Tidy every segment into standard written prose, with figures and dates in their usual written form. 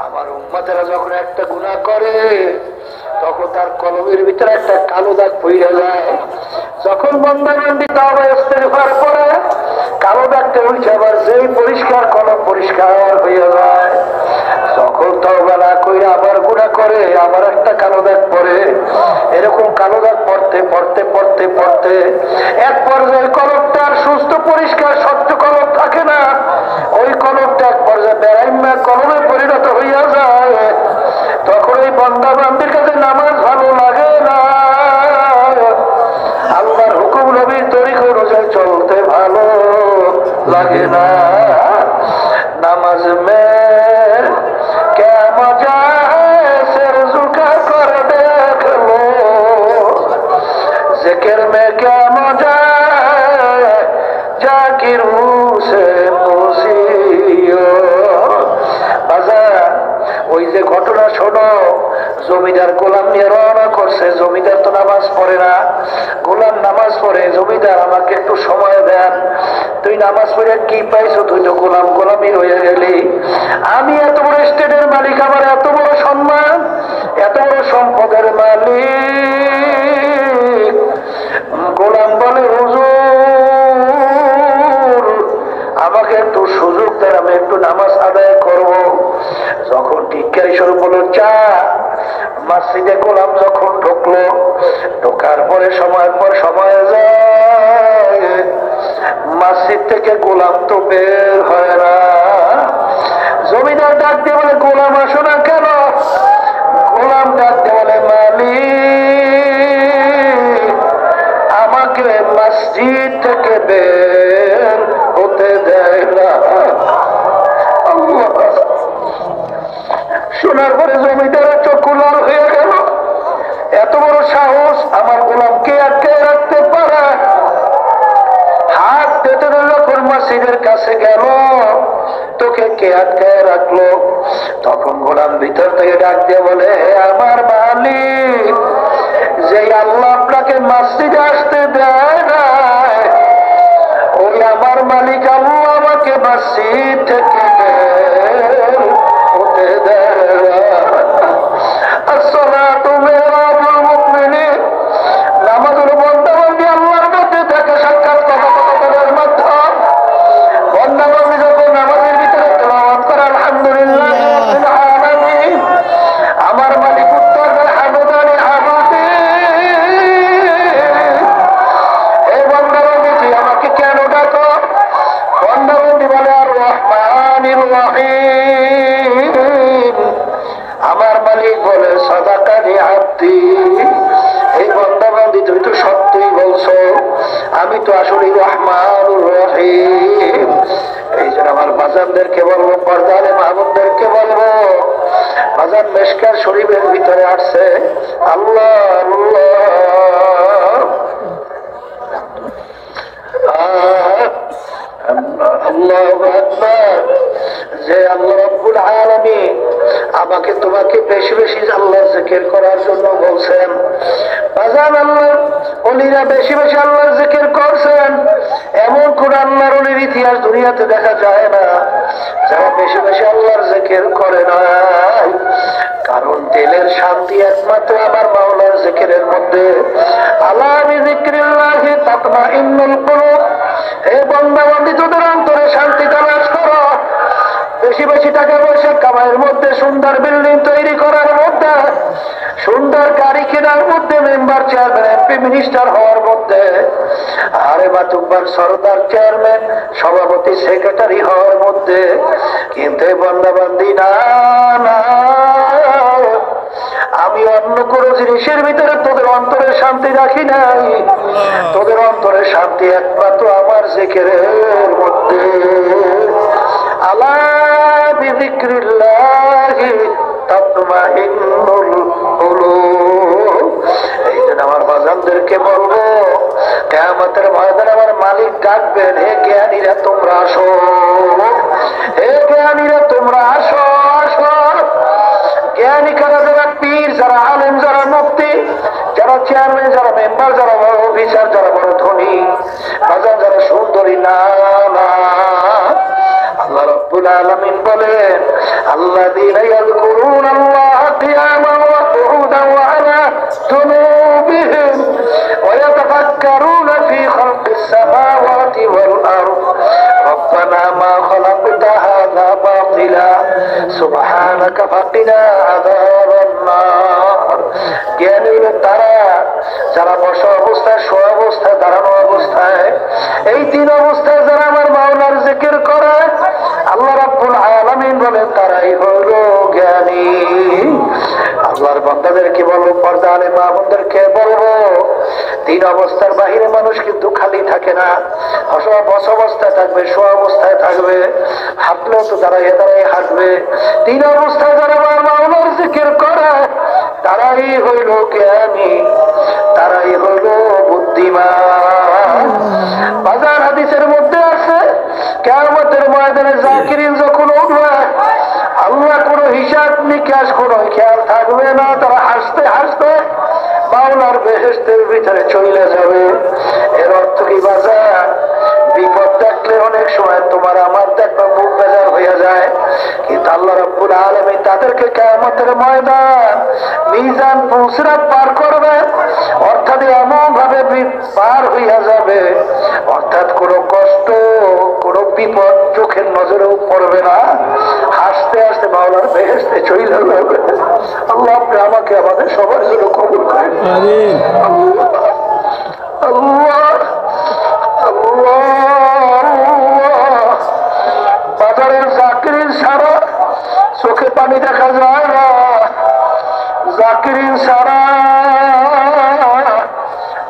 আমার উম্মতেরা যখন একটা গুনাহ করে তখন তার কলমের ভিতরে একটা কালো দাগ পইড়া যায়। যখন বান্দা-বান্দী তাওবা ইস্তেগফার করে কালো দাগটা উঠে আবার যেই পরিষ্কার কলম পরিষ্কার হয়ে যায়। যখন তাওবা না কইরা আবার গুনাহ করে আবার একটা কালো দাগ পড়ে। এরকম কালো দাগ পড়তে পড়তে পড়তে পড়তে এক পর্যায়ে কলমটা আর সুস্থ পরিষ্কার স্বচ্ছ কলম থাকে না, ওই কলমটা এক পর্যায়ে বেড়াইমা কলমে পরিণত হইয়া যায়। তখন এই বান্দা বান্দির কাছে নামাজ ভালো লাগে না, আল্লাহর হুকুম নবীর তরিকা অনুযায়ী চলতে ভালো লাগে না। নামাজ মে ক্যা মজা হ্যায় সির ঝুকা কর দেখ লো, জিকির মে ক্যা মজা হ্যায় জাকি রূহ সে পুছিও। ওই যে ঘটনা শোনো, জমিদার গোলাম নিয়ে রওনা করছে। জমিদার তো নামাজ পড়ে না, গোলাম নামাজ পড়ে। জমিদার আমাকে একটু সময় দেন, তুই নামাজ পড়ে কি পাইছো? তুই তো গোলাম গোলামি হয়ে গেলি। আমি এত বড় স্টেটের মালিক, আমার এত বড় সম্মান, এত বড় সম্পদের মালিক। গোলাম বলে হুজুর আমাকে একটু সুযোগ দেন, আমি একটু নামাজ আদায় করব। যখন টিক্কারি স্বরূপ বলো চা, মসজিদে গোলাম যখন ঢুকলো, ঢোকার পরে সময় পর সময় যায়, মসজিদ থেকে গোলাম তো বের হয় না। জমিদার ডাক দিয়ে বলে গোলাম আসো না কেন? গোলাম ডাক দিয়ে বলে মালিক আমাকে মসজিদ থেকে বের হতে দেয় না। শোনার পরে জমিদারের চক্ষু লাল হয়ে গেল। এত বড় সাহস আমার গোলামকে আটকে রাখতে পারে? হাত পেতে যখন মসজিদের কাছে গেল, তোকে কে আটকে রাখলো? তখন গোলাম ভিতর থেকে ডাক দিয়ে বলে হে আমার মালিক, যে আল্লাহ আপনাকে মসজিদে আসতে দেয় না, ওই আমার মালিক আল্লাহ আমাকে মসজিদ থেকে বের হতে দেয় না। আসসালাতু মিরাজুল মুমিনিন, নামাজ হলো বান্দা-বান্দী আল্লাহর মধ্যে থেকে সাক্ষাৎ কথোপকথনের মাধ্যম। বান্দা-বান্দী যখন নামাজের ভিতরে তেলাওয়াত করে আলহামদুলিল্লাহ রাব্বিল আলামিন, আমার মালিক উত্তর দেয় হামদানি হামদি। এই বান্দা-বান্দী তুই আমাকে কেন ডাকো? বান্দা-বান্দী বলে আর রহমানির রহিম। আমার মালিক বলে সাদাকানি আব্দি। এই বান্দা-বান্দী তুই তো সত্যই বলছো, আমি তো আসলে রহমানুর রহিম। এই জন্য আমার বাজানদেরকে বলবো, পর্দারে মাহবুবদেরকে বলবো, বাজান মেশকার শরীফের ভিতরে আসছে আল্লাহ আল্লাহু আকবার, যে আল্লাহ রাব্বুল আলামিন আমাকে তোমাকে বেশি বেশি আল্লাহর জিকির করার জন্য বলছেন। বাজান আল্লাহর ওলিরা বেশি বেশি আল্লাহর জিকির করছেন, এমন কোন আল্লাহর ওলির ইতিহাস দুনিয়াতে দেখা যায় না যারা বেশি বেশি আল্লাহর জিকির করে নাই। কারণ দিলের শান্তি একমাত্র আমার মাওলার জিকিরের মধ্যে। আলা বিযিকরিল্লাহি তাতমাইন্নুল কুলুব। হে বান্দা-বান্দী তোদের অন্তরে শান্তি তালাশ করো। বেশি বেশি টাকা পয়সা কামাইয়ের মধ্যে, সুন্দর বিল্ডিং তৈরি করার মধ্যে, সুন্দর গাড়ি কেনার মধ্যে, মেম্বার চেয়ারম্যান এমপি মিনিস্টার হওয়ার মধ্যে, আরে মাতুব্বার সরদার চেয়ারম্যান সভাপতি সেক্রেটারি হওয়ার মধ্যে। কিন্তু বান্দা-বান্দী না না, আমি অন্য কোন জিনিসের ভিতরে তোদের অন্তরে শান্তি রাখি নাই। তোদের অন্তরে শান্তি একমাত্র আমার জিকিরের মধ্যে। আলা বিযিকরিল্লাহি তাতমাইন্নুল কুলুব। এই জন্য আমার বাজানদেরকে বলবো, কিয়ামতের ময়দানে আমার মালিক ডাকবেন, হে জ্ঞানীরা তোমরা আসো, হে জ্ঞানীরা তোমরা আসো আসো। জ্ঞানী কারা? যারা পীর, যারা আলেম, যারা মুফতি, যারা চেয়ারম্যান, যারা মেম্বার, যারা বড় অফিসার, যারা বড় ধনী, বাজার যারা সুন্দরী না না। আল্লাহ রাব্বুল আলামিন বলেন, আল্লাহ إله سبحانك فقنا عذاب النار জ্ঞানী তারা যারা বসা অবস্থায়, শোয়া অবস্থায়, দাঁড়ানো অবস্থায়, এই তিন অবস্থায় যারা আমার মাওলার জিকির করে, আল্লাহ রাব্বুল আলামিন বলেন তারাই হলো জ্ঞানী। আল্লাহর বান্দাদেরকে বলবো, পর্দা আলে মা বোনদেরকে বলবো, তিন অবস্থার বাহিরে মানুষ কিন্তু খালি থাকে না। বসা অবস্থায় থাকবে, শোয়া অবস্থায় থাকবে, হাঁটলেও তো দাঁড়াইয়ে দাঁড়াইয়ে হাঁটবে। তিন অবস্থায় যারা আমার মাওলার জিকির করে তারাই হইল জ্ঞানী, তারাই হইল বুদ্ধিমান। বাজার হাদিসের মধ্যে আছে, কিয়ামতের ময়দানে জাকিরিন যখন উঠবে, আল্লাহ কোন হিসাব নিকাশ কোন খেয়াল থাকবে না, তারা হাসতে হাসতে মাওলার বেহেশতের ভিতরে চলে যাবে। এর অর্থ কি বাজার? বিপদ দেখলে অনেক সময় তোমার আমার দেখবা মুখ বেজার হয়ে যায়, কিন্তু আল্লাহ রাব্বুল আলামিন তাদেরকে কিয়ামতের ময়দান মিজান পুসরাত পার করবে, অর্থাৎ এমন ভাবে পার হইয়া যাবে, অর্থাৎ কোনো কষ্ট, কোনো বিপদ চোখের নজরেও পড়বে না, হাসতে হাসতে মাওলার বেহেশতে চলে যাবে। আল্লাহ আপনি আমাকে আমাদের সবার জন্য কবুল করেন। আল্লাহ বাজারের জাকিরিন সারা চোখে পানি দেখা যায় না, জাকিরিন সারা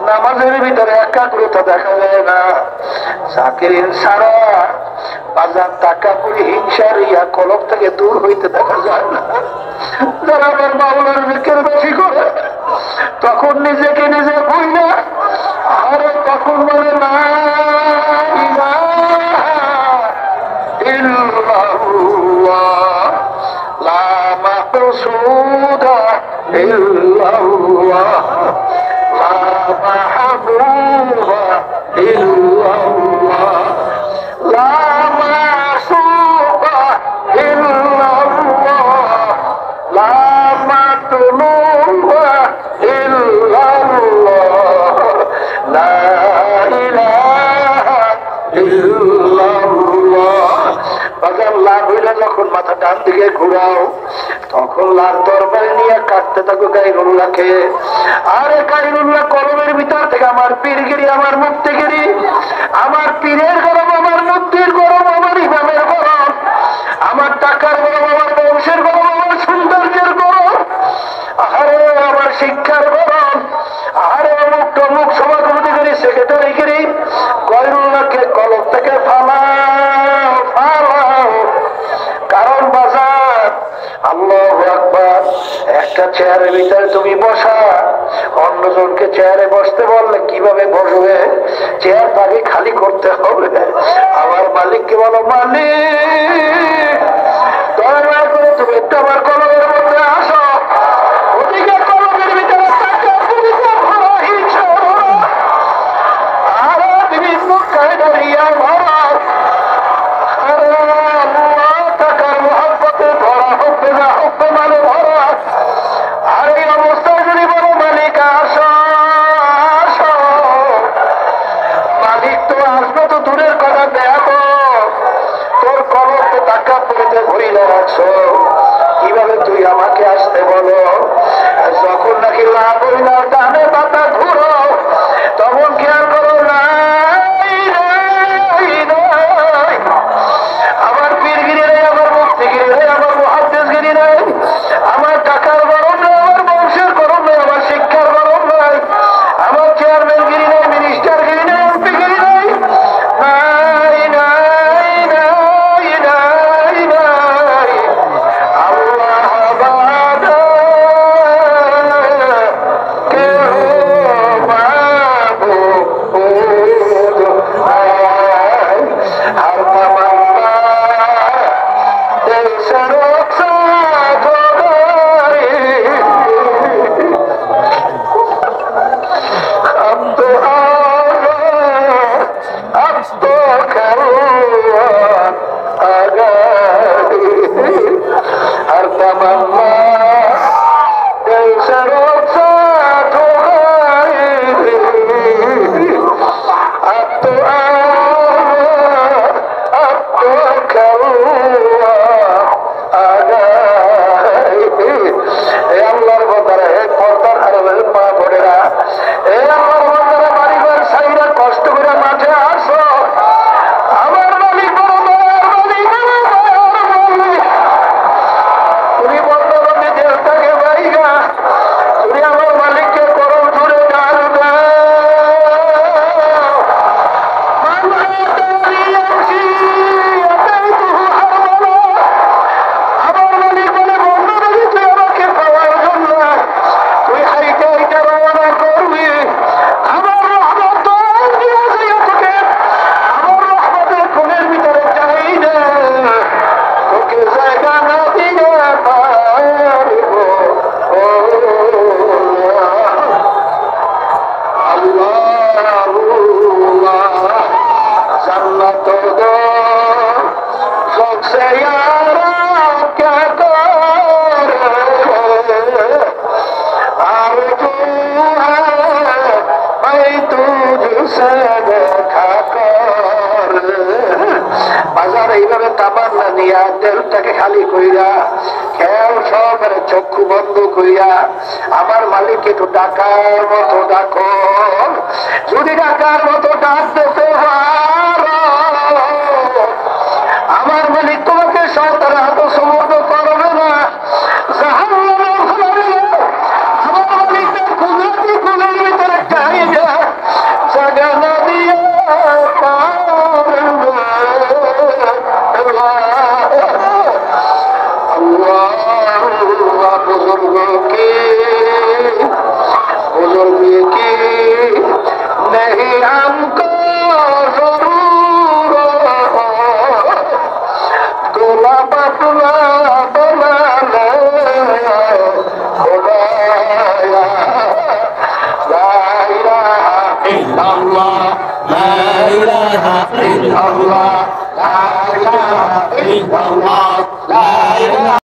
নামাজের ভিতরে একাগ্রতা দেখা যায় না, জাকিরিন সারা বাজার টাকা পুরি হিংসার ইয়া কলম থেকে দূর হইতে দেখা যায় না। যারা আমার মাওলার জিকির বেশি করে তখন নিজেকে নিজে ভুল না, আরে তখন বলে না যখন মাথা ডান দিকে ঘুরাও তখন লাল তরবারি নিয়ে কাটতে থাকো গায়রুল্লাহকে। আরে গায়রুল্লাহ কলমের ভিতর থেকে আমার পীরগিরি, আমার মুক্তিগিরি, আমার পীরের গরম, আমার মুক্তির গরম, আমার ইমামের গরম, আমার টাকার গরম, আমার বংশের গরম, আমার সৌন্দর্যের গরম, আরে আমার শিক্ষার গরম, আরে অমুক টমুক সভাপতি গিরি, সেক্রেটারি গিরি, গায়রুল্লাহকে কলম থেকে ফালাও ফালাও। কারণ বাজার আল্লাহু আকবার, একটা চেয়ারের ভিতরে তুমি বসা, অন্যজনকে চেয়ারে বসতে বললে কিভাবে বসবে? চেয়ার তাকে খালি করতে হবে। আমার মালিককে বলো, মালিক দয়া করে তুমি একটু আমার কলমের মধ্যে আসো। ওদিকে কলমের ভিতরে আরো বিভিন্ন কায়দার ইয়া ভরা, আর এই অবস্থায় যদি বলো মালিক আসো আসো, মালিক তো আসবে তো দূরের কথা, দেখো তোর কলম তো টাকা পড়েতে ভরিলে রাখছো, কিভাবে তুই আমাকে আসতে বলো? যখন নাকি লাভ হইলা ডানে পাতা ঘুরো, তখন খেয়াল করো না আমার পীরগিরি নেই, আমার মুক্তিগিরি নেই, আমার মুহাদ্দিসগিরি নেই, আমার টাকার গরম নেই, আমার বংশের গরম নেই, আমার শিক্ষার গরম নাই, আমার চেয়ারম্যানগিরি নেই, মিনিস্টারগিরি নেই, এমপিগিরি নেই, নাই নাই নাই নাই নাই। আল্লাহ বাদা কেহ মাবুদ নাই, আর তামান্না দেশের আর তামান্না দেশের কইরা খেয়াল সহকারে চক্ষু বন্ধ কইরা আমার মালিককে একটু ডাকার মতো ডাকো। যদি ডাকার মতো ডাক দিতে পারো আমার মালিক তোমাকে সন্তানের হাত সমর্থ করবে না, জাহান্নামে ফেলবে না। আমার মালিকটা কুদরতি কুলের ভিতরে চাইবে জায়গা না দিয়ে बुजुर्ग की नहीं हमको जरूर दूल्हा पतला बना ले खुदाया ला इलाहा इल्लल्लाह ला इलाहा इल्लल्लाह ला इलाहा इल्लल्लाह ला इलाहा